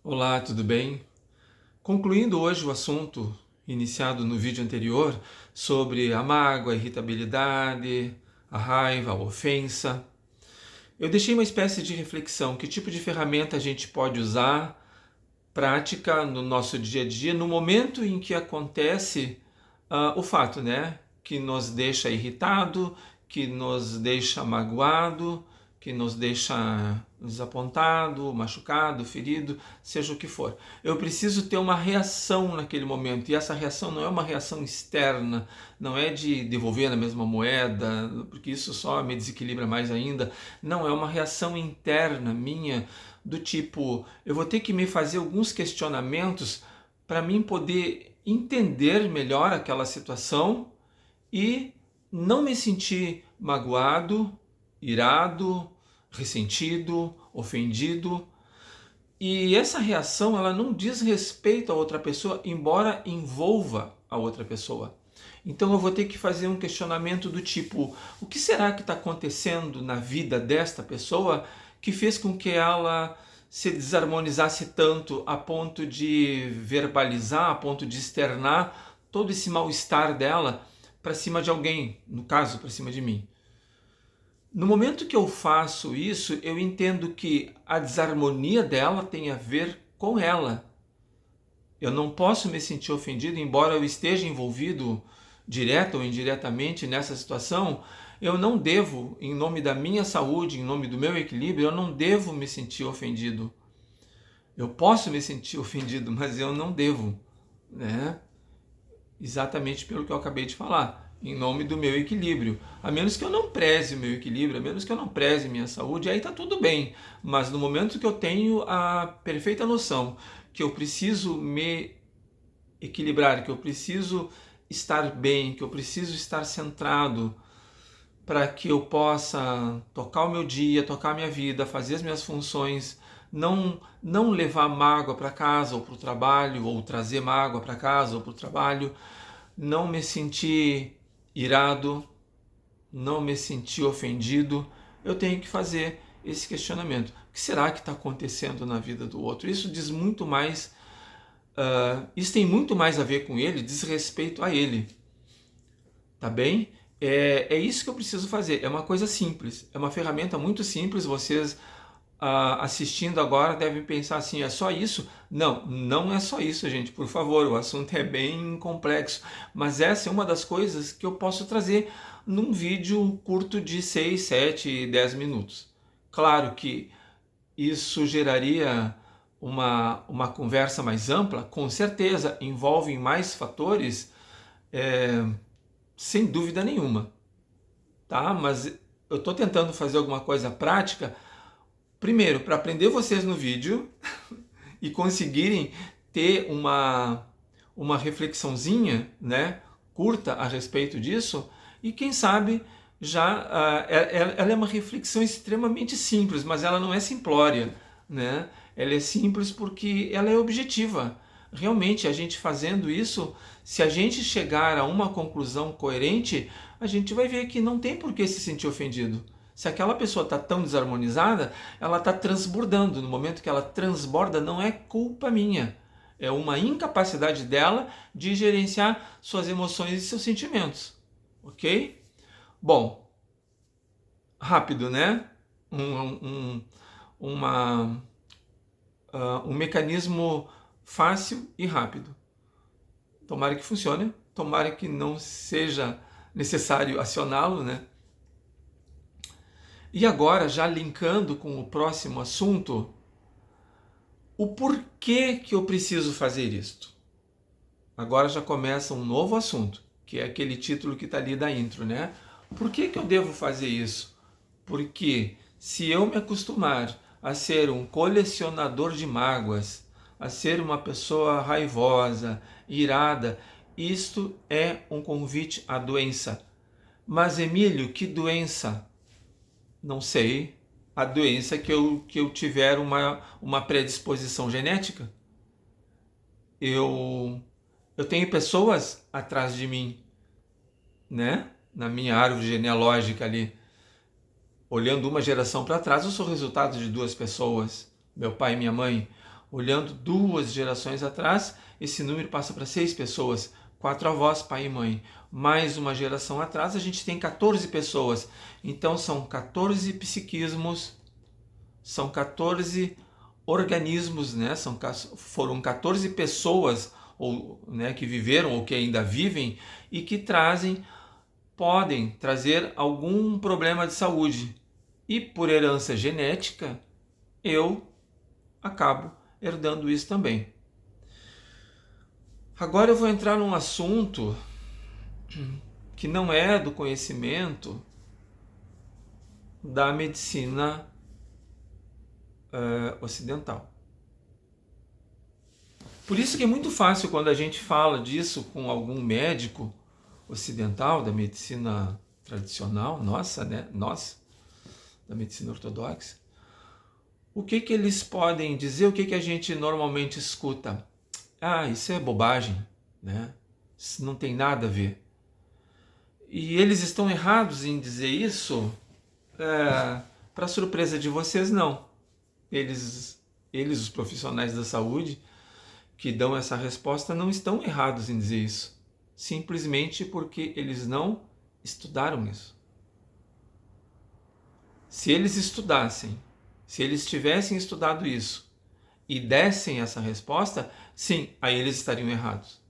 Olá, tudo bem? Concluindo hoje o assunto iniciado no vídeo anterior sobre a mágoa, a irritabilidade, a raiva, a ofensa, eu deixei uma espécie de reflexão: que tipo de ferramenta a gente pode usar, prática no nosso dia a dia, no momento em que acontece o fato, né? Que nos deixa irritado, que nos deixa magoado, que nos deixa desapontado, machucado, ferido, seja o que for. Eu preciso ter uma reação naquele momento, e essa reação não é uma reação externa, não é de devolver na mesma moeda, porque isso só me desequilibra mais ainda. Não, é uma reação interna minha, do tipo, eu vou ter que me fazer alguns questionamentos para mim poder entender melhor aquela situação e não me sentir magoado, irado, ressentido, ofendido. E essa reação, ela não diz respeito a outra pessoa, embora envolva a outra pessoa. Então eu vou ter que fazer um questionamento do tipo: o que será que está acontecendo na vida desta pessoa que fez com que ela se desarmonizasse tanto a ponto de verbalizar, a ponto de externar todo esse mal-estar dela para cima de alguém, no caso, para cima de mim? No momento que eu faço isso, eu entendo que a desarmonia dela tem a ver com ela. Eu não posso me sentir ofendido, embora eu esteja envolvido direta ou indiretamente nessa situação. Eu não devo, em nome da minha saúde, em nome do meu equilíbrio, eu não devo me sentir ofendido. Eu posso me sentir ofendido, mas eu não devo, né? Exatamente pelo que eu acabei de falar, em nome do meu equilíbrio. A menos que eu não preze o meu equilíbrio, a menos que eu não preze minha saúde, aí tá tudo bem. Mas no momento que eu tenho a perfeita noção que eu preciso me equilibrar, que eu preciso estar bem, que eu preciso estar centrado para que eu possa tocar o meu dia, tocar a minha vida, fazer as minhas funções, não levar mágoa para casa ou para o trabalho, ou trazer mágoa para casa ou para o trabalho, não me sentir irado, não me sentir ofendido. Eu tenho que fazer esse questionamento: o que será que está acontecendo na vida do outro? Isso diz muito mais, isso tem muito mais a ver com ele, diz respeito a ele, tá bem? É isso que eu preciso fazer. É uma coisa simples, é uma ferramenta muito simples. Vocês assistindo agora devem pensar assim: é só isso? Não, não é só isso, gente, por favor, o assunto é bem complexo, mas essa é uma das coisas que eu posso trazer num vídeo curto de 6, 7, 10 minutos. Claro que isso geraria uma conversa mais ampla, com certeza, envolvem mais fatores, sem dúvida nenhuma, tá? Mas eu estou tentando fazer alguma coisa prática, primeiro, para aprender vocês no vídeo e conseguirem ter uma reflexãozinha, né, curta a respeito disso. E quem sabe já ela é uma reflexão extremamente simples, mas ela não é simplória, né? Ela é simples porque ela é objetiva. Realmente, a gente fazendo isso, se a gente chegar a uma conclusão coerente, a gente vai ver que não tem por que se sentir ofendido. Se aquela pessoa está tão desarmonizada, ela está transbordando. No momento que ela transborda, não é culpa minha. É uma incapacidade dela de gerenciar suas emoções e seus sentimentos. Ok? Bom, rápido, né? Uma, um mecanismo fácil e rápido. Tomara que funcione, tomara que não seja necessário acioná-lo, né? E agora, já linkando com o próximo assunto, o porquê que eu preciso fazer isto. Agora já começa um novo assunto, que é aquele título que está ali da intro, né? Por que eu devo fazer isso? Porque se eu me acostumar a ser um colecionador de mágoas, a ser uma pessoa raivosa, irada, isto é um convite à doença. Mas, Emílio, que doença? Não sei. A doença que eu tiver uma predisposição genética. Eu tenho pessoas atrás de mim, né? Na minha árvore genealógica ali, olhando uma geração para trás, eu sou resultado de duas pessoas, meu pai e minha mãe. Olhando 2 gerações atrás, esse número passa para 6 pessoas, 4 avós, pai e mãe. Mais uma geração atrás, a gente tem 14 pessoas. Então são 14 psiquismos, são 14 organismos, né? Foram 14 pessoas ou, né, que viveram ou que ainda vivem e que podem trazer algum problema de saúde. E por herança genética, eu acabo herdando isso também. Agora eu vou entrar num assunto que não é do conhecimento da medicina ocidental. Por isso que é muito fácil quando a gente fala disso com algum médico ocidental, da medicina tradicional, nossa, né? Nós, da medicina ortodoxa, o que eles podem dizer, o que a gente normalmente escuta? Ah, isso é bobagem, né? Isso não tem nada a ver. E eles estão errados em dizer isso? Para surpresa de vocês, não. Eles, os profissionais da saúde, que dão essa resposta, não estão errados em dizer isso. Simplesmente porque eles não estudaram isso. Se eles estudassem, se eles tivessem estudado isso e dessem essa resposta, sim, aí eles estariam errados.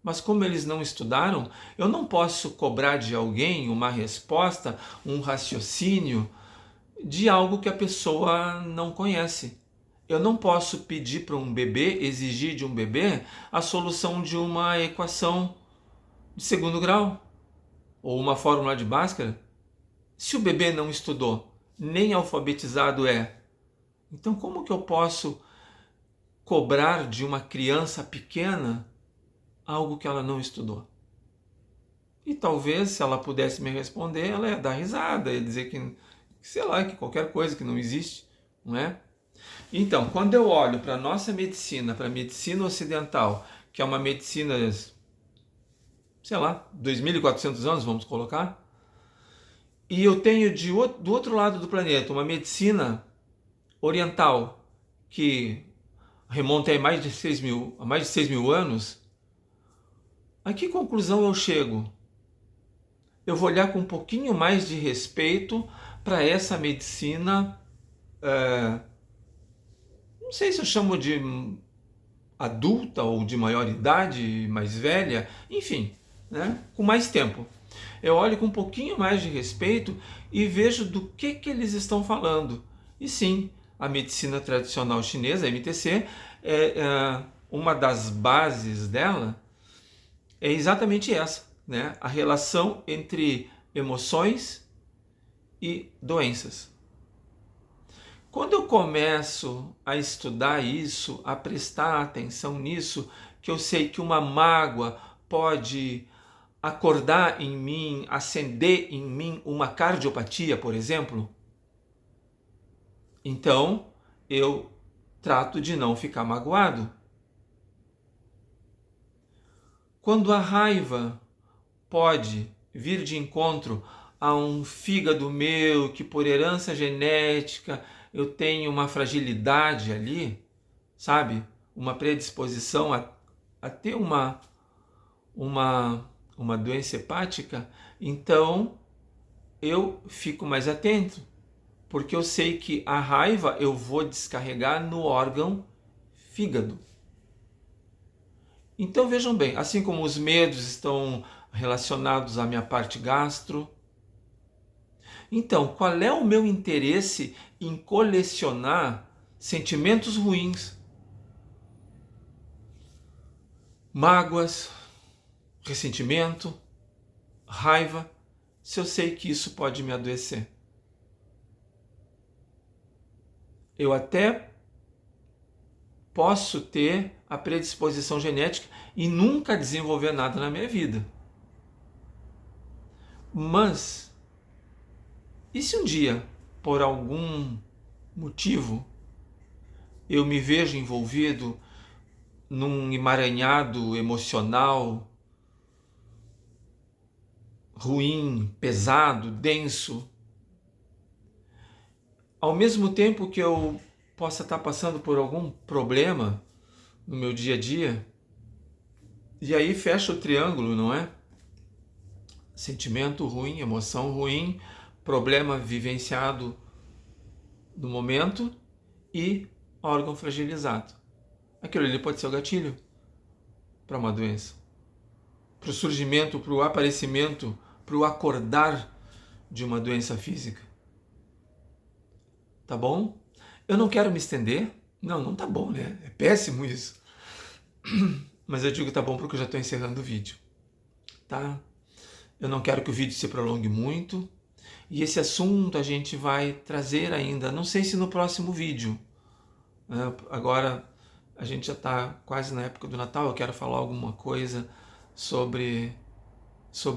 Mas como eles não estudaram, eu não posso cobrar de alguém uma resposta, um raciocínio de algo que a pessoa não conhece. Eu não posso pedir para um bebê, exigir de um bebê a solução de uma equação de 2º grau ou uma fórmula de Bhaskara se o bebê não estudou, nem alfabetizado é. Então como que eu posso cobrar de uma criança pequena algo que ela não estudou? E talvez, se ela pudesse me responder, ela ia dar risada, ia dizer que, sei lá, que qualquer coisa que não existe, não é? Então, quando eu olho para a nossa medicina, para a medicina ocidental, que é uma medicina, sei lá, 2.400 anos, vamos colocar, e eu tenho do outro lado do planeta uma medicina oriental que remonta a mais de 6.000 anos, a que conclusão eu chego? Eu vou olhar com um pouquinho mais de respeito para essa medicina, não sei se eu chamo de adulta ou de maior idade, mais velha, enfim, né? Com mais tempo. Eu olho com um pouquinho mais de respeito e vejo do que eles estão falando. E sim, a medicina tradicional chinesa, a MTC, uma das bases dela é exatamente essa, né? A relação entre emoções e doenças. Quando eu começo a estudar isso, a prestar atenção nisso, que eu sei que uma mágoa pode acordar em mim, acender em mim uma cardiopatia, por exemplo, então eu trato de não ficar magoado. Quando a raiva pode vir de encontro a um fígado meu que por herança genética eu tenho uma fragilidade ali, sabe? Uma predisposição a ter uma doença hepática, então eu fico mais atento, porque eu sei que a raiva eu vou descarregar no órgão fígado. Então vejam bem, assim como os medos estão relacionados à minha parte gastro, então qual é o meu interesse em colecionar sentimentos ruins, mágoas, ressentimento, raiva, se eu sei que isso pode me adoecer? Eu até posso ter a predisposição genética e nunca desenvolver nada na minha vida. Mas, e se um dia, por algum motivo, eu me vejo envolvido num emaranhado emocional ruim, pesado, denso, ao mesmo tempo que eu possa estar passando por algum problema no meu dia a dia, e aí fecha o triângulo, não é? Sentimento ruim, emoção ruim, problema vivenciado no momento e órgão fragilizado. Aquilo ali pode ser o gatilho para uma doença, para o surgimento, para o aparecimento, para o acordar de uma doença física. Tá bom? Eu não quero me estender. Não tá bom, né? É péssimo isso. Mas eu digo tá bom porque eu já estou encerrando o vídeo. Tá? Eu não quero que o vídeo se prolongue muito. E esse assunto a gente vai trazer ainda, não sei se no próximo vídeo. Agora a gente já está quase na época do Natal, eu quero falar alguma coisa sobre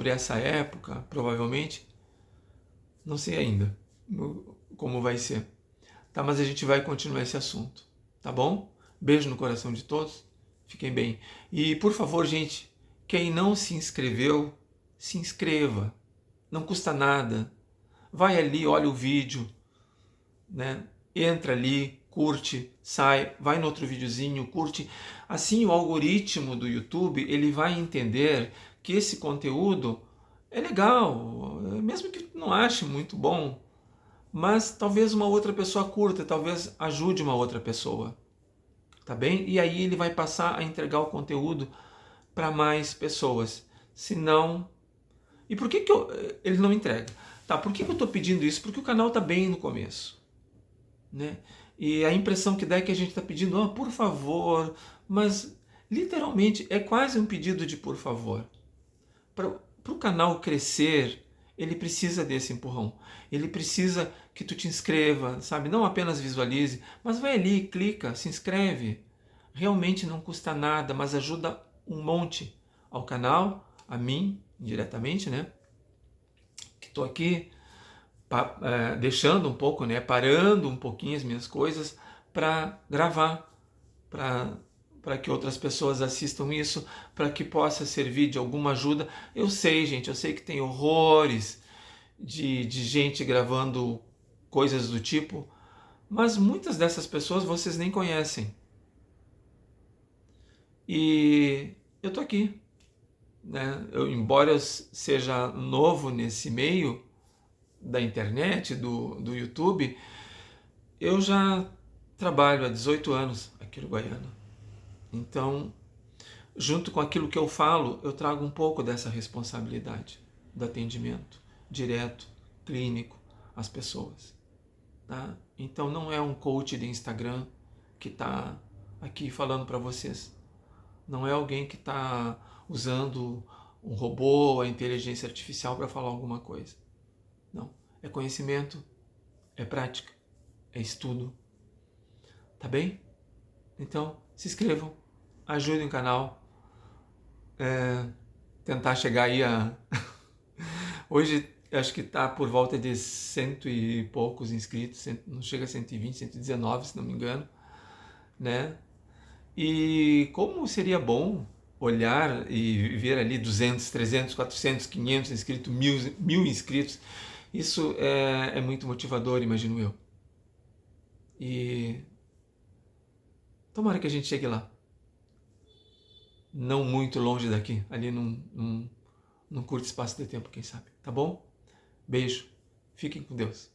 essa época, provavelmente. Não sei ainda como vai ser. Tá, mas a gente vai continuar esse assunto, tá bom? Beijo no coração de todos, fiquem bem. E por favor, gente, quem não se inscreveu, se inscreva. Não custa nada. Vai ali, olha o vídeo, né? Entra ali, curte, sai, vai no outro videozinho, curte. Assim o algoritmo do YouTube, ele vai entender que esse conteúdo é legal, mesmo que não ache muito bom, mas talvez uma outra pessoa curta, talvez ajude uma outra pessoa, tá bem? E aí ele vai passar a entregar o conteúdo para mais pessoas. Se não... E por que ele não entrega? Tá, por que eu estou pedindo isso? Porque o canal está bem no começo, né? E a impressão que dá é que a gente está pedindo, oh, por favor, mas literalmente é quase um pedido de por favor. Para o canal crescer, ele precisa desse empurrão. Ele precisa que tu te inscreva, sabe? Não apenas visualize, mas vai ali, clica, se inscreve. Realmente não custa nada, mas ajuda um monte ao canal, a mim, diretamente, né? Que estou aqui deixando um pouco, né? Parando um pouquinho as minhas coisas para gravar, para que outras pessoas assistam isso, para que possa servir de alguma ajuda. Eu sei, gente, eu sei que tem horrores de gente gravando coisas do tipo, mas muitas dessas pessoas vocês nem conhecem. E eu tô aqui, né? Embora eu seja novo nesse meio da internet, do YouTube, eu já trabalho há 18 anos aqui no Guaiana. Então, junto com aquilo que eu falo, eu trago um pouco dessa responsabilidade do atendimento direto, clínico, às pessoas. Tá? Então não é um coach de Instagram que está aqui falando para vocês. Não é alguém que está usando um robô, a inteligência artificial para falar alguma coisa. Não. É conhecimento, é prática, é estudo. Tá bem? Então, se inscrevam, ajudem o canal. Tentar chegar aí a... Hoje acho que está por volta de 100 e poucos inscritos, não chega a 120, 119 se não me engano, né? E como seria bom olhar e ver ali 200, 300, 400, 500 inscritos, 1000 inscritos, isso é muito motivador, imagino eu. E tomara que a gente chegue lá. Não muito longe daqui, ali num curto espaço de tempo, quem sabe, tá bom? Beijo, fiquem com Deus.